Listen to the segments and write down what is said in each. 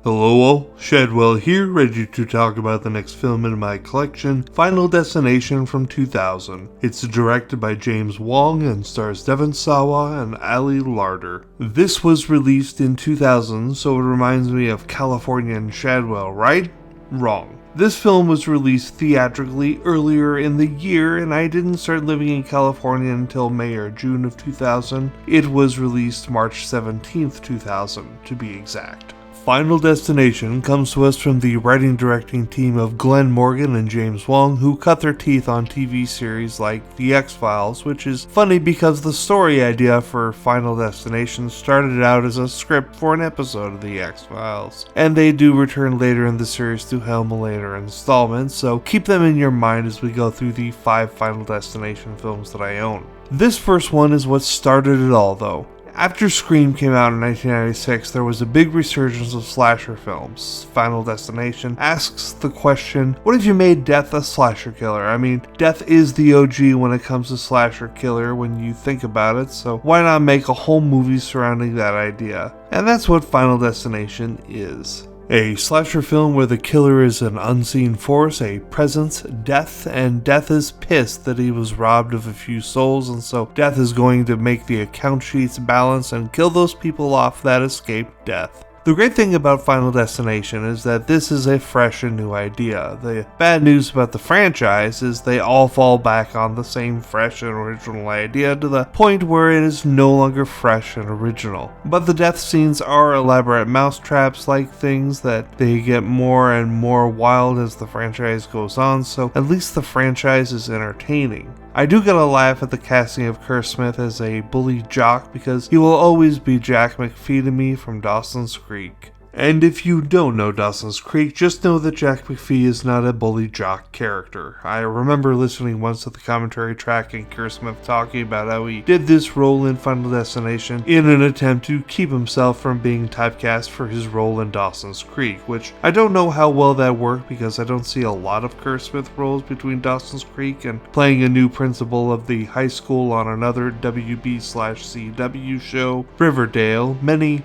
Hello all, Shadwell here, ready to talk about the next film in my collection, Final Destination from 2000. It's directed by James Wong and stars Devon Sawa and Ali Larder. This was released in 2000, so it reminds me of California and Shadwell, right? Wrong. This film was released theatrically earlier in the year, and I didn't start living in California until May or June of 2000. It was released March 17th, 2000, to be exact. Final Destination comes to us from the writing-directing team of Glenn Morgan and James Wong, who cut their teeth on TV series like The X-Files, which is funny because the story idea for Final Destination started out as a script for an episode of The X-Files. And they do return later in the series to helm a later installment, so keep them in your mind as we go through the 5 Final Destination films that I own. This first one is what started it all, though. After Scream came out in 1996, there was a big resurgence of slasher films. Final Destination asks the question, what if you made Death a slasher killer? I mean, Death is the OG when it comes to slasher killer when you think about it, so why not make a whole movie surrounding that idea? And that's what Final Destination is. A slasher film where the killer is an unseen force, a presence, Death, and Death is pissed that he was robbed of a few souls, and so Death is going to make the account sheets balance and kill those people off that escaped Death. The great thing about Final Destination is that this is a fresh and new idea. The bad news about the franchise is they all fall back on the same fresh and original idea to the point where it is no longer fresh and original. But the death scenes are elaborate mousetraps-like things that they get more and more wild as the franchise goes on, so at least the franchise is entertaining. I do get a laugh at the casting of Kerr Smith as a bully jock because he will always be Jack McPhee to me from Dawson's Creek. And if you don't know Dawson's Creek, just know that Jack McPhee is not a bully jock character. I remember listening once to the commentary track and Kerr Smith talking about how he did this role in Final Destination in an attempt to keep himself from being typecast for his role in Dawson's Creek, which I don't know how well that worked because I don't see a lot of Kerr Smith roles between Dawson's Creek and playing a new principal of the high school on another WB/CW show, Riverdale, many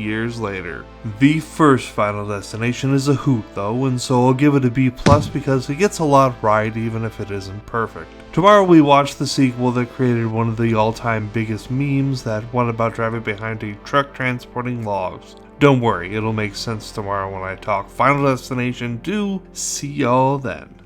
years later. The first Final Destination is a hoot though, and so I'll give it a B+ because it gets a lot right even if it isn't perfect. Tomorrow we watch the sequel that created one of the all-time biggest memes, that one about driving behind a truck transporting logs. Don't worry, it'll make sense tomorrow when I talk Final Destination 2. See y'all then.